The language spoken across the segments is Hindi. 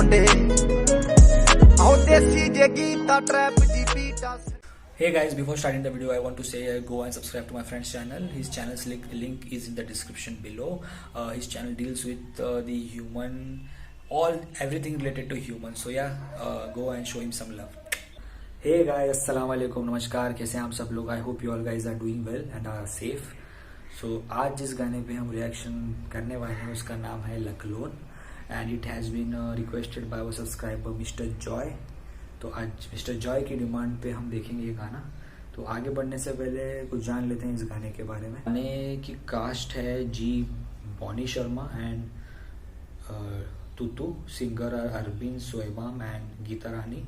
भांडे आओ देसी जे Gita trap ji beta. Hey guys, before starting the video, I want to say go and subscribe to my friend's channel. His channel's link is in the description below. His channel deals with the human, everything related to humans. So yeah, go and show him some love. Hey guys, assalamu alaikum, नमस्कार, कैसे हैं आप सब लोग? I hope you all guys are doing well and are safe. So आज जिस गाने पे हम रिएक्शन करने वाले हैं उसका नाम है लकलोन and it has been requested by our subscriber Mr. Joy. तो आज मिस्टर जॉय की डिमांड पे हम देखेंगे ये गाना। तो आगे बढ़ने से पहले कुछ जान लेते हैं इस गाने के बारे में। गाने की कास्ट है जी Bonny Sharma and Tutu, singer Arbin Soibam and Geeta Rani.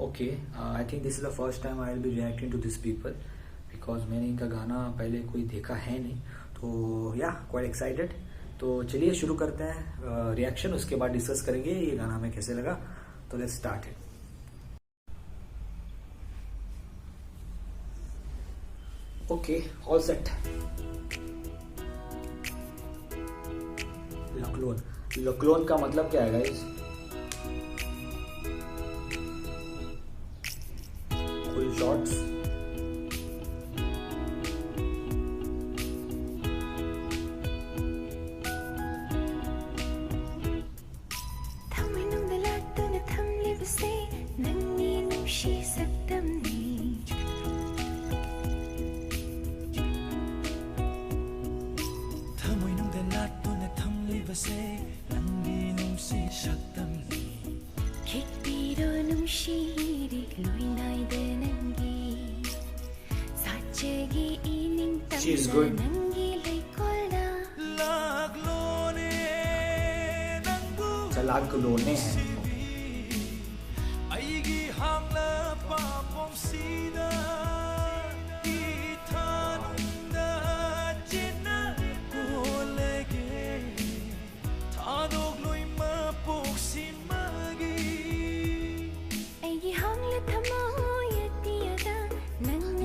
Okay, I think this is the first time I will be reacting to this people because मैंने इनका गाना पहले कोई देखा है नहीं। तो या क्वाइट एक्साइटेड। तो चलिए शुरू करते हैं रिएक्शन, उसके बाद डिस्कस करेंगे ये गाना हमें कैसे लगा। तो let's start it. Okay, all set. लकलोन, लकलोन का मतलब क्या है guys? Full shots. She is good. लकलोने हैं।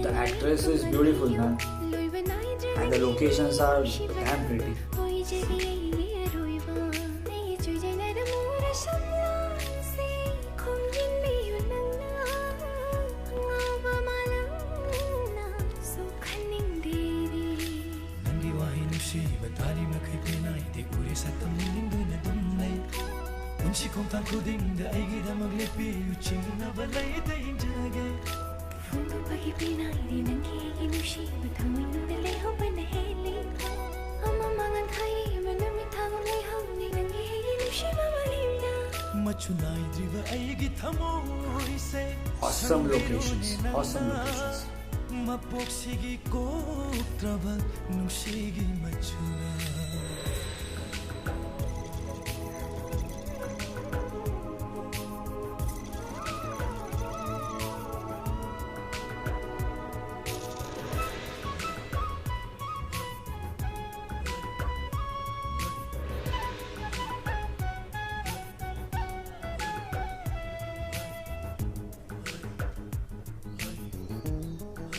The actress is beautiful, man. And the locations are damn pretty. Awesome locations, awesome locations.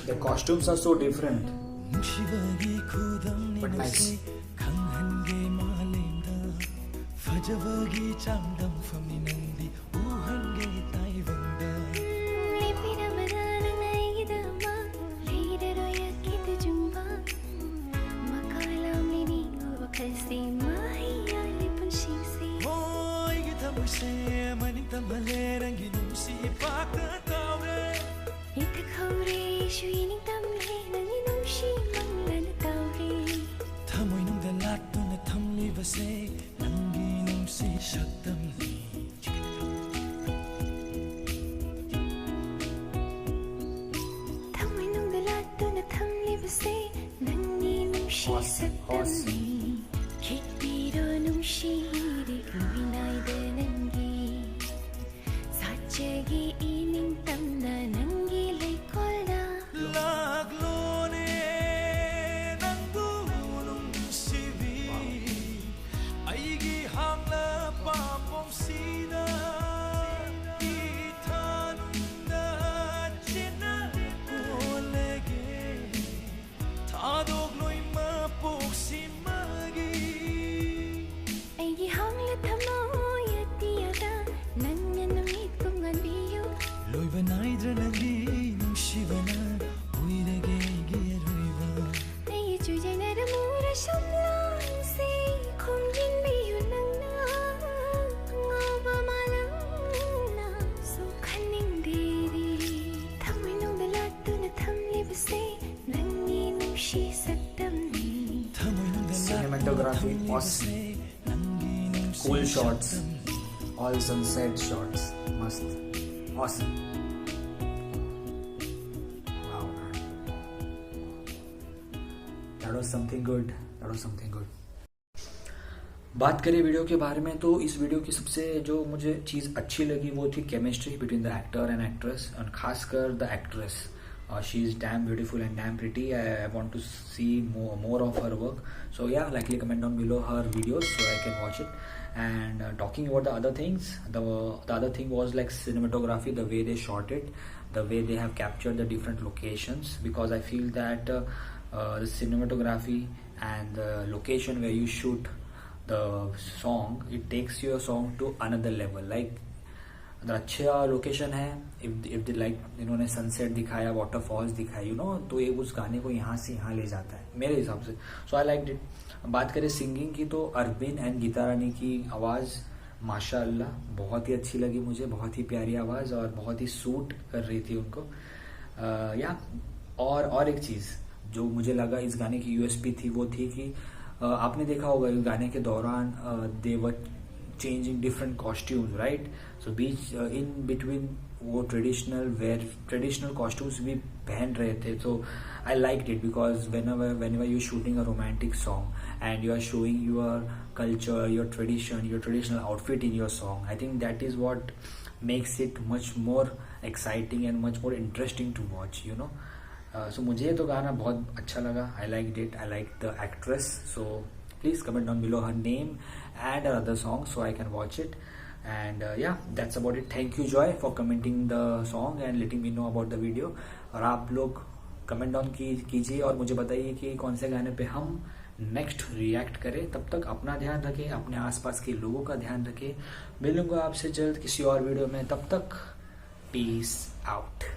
The costumes are so different, but nice. Awesome, awesome. cinematography, awesome, cool shots, all sunset shots, mast, awesome. Wow, man. That was something good. बात करें वीडियो के बारे में, तो इस वीडियो की सबसे जो मुझे चीज़ अच्छी लगी वो थी chemistry between the actor and actress, और खासकर the actress. She is damn beautiful and damn pretty. I want to see more of her work. So yeah, likely comment down below her videos so I can watch it. And talking about the other things, the other thing was like cinematography, the way they shot it, the way they have captured the different locations, because I feel that the cinematography and the location where you shoot the song, it takes your song to another level. Like अगर अच्छा लोकेशन है, if like इन्होंने सनसेट दिखाया, वाटरफॉल्स दिखाई, तो ये उस गाने को यहाँ से यहाँ ले जाता है मेरे हिसाब से. सो आई लाइक इट. बात करें सिंगिंग की, तो अरबिन एंड गीता रानी की आवाज़ माशाअल्लाह बहुत ही अच्छी लगी मुझे. बहुत ही प्यारी आवाज़ और बहुत ही सूट कर रही थी उनको. या और एक चीज़ जो मुझे लगा इस गाने की यूएसपी थी, वो थी कि आपने देखा होगा गाने के दौरान they were changing different costumes, right. So बीच इन बिटवीन वो ट्रेडिशनल कॉस्ट्यूम्स भी पहन रहे थे. So I like it because whenever you're shooting a romantic song and you are showing your culture, your traditional outfit in your song, I think that is what makes it much more exciting and much more interesting to watch. So मुझे तो गाना बहुत अच्छा लगा. I liked it. I liked the actress. So please comment down below her name and her other songs so I can watch it. And yeah, that's about it. Thank you Joy for commenting the song and letting me know about the video. और आप लोग कमेंट डाउन कीजिए और मुझे बताइए कि कौन से गाने पे हम नेक्स्ट रिएक्ट करें. तब तक अपना ध्यान रखें, अपने आसपास के लोगों का ध्यान रखें. मिलूंगा आपसे जल्द किसी और वीडियो में. तब तक पीस आउट.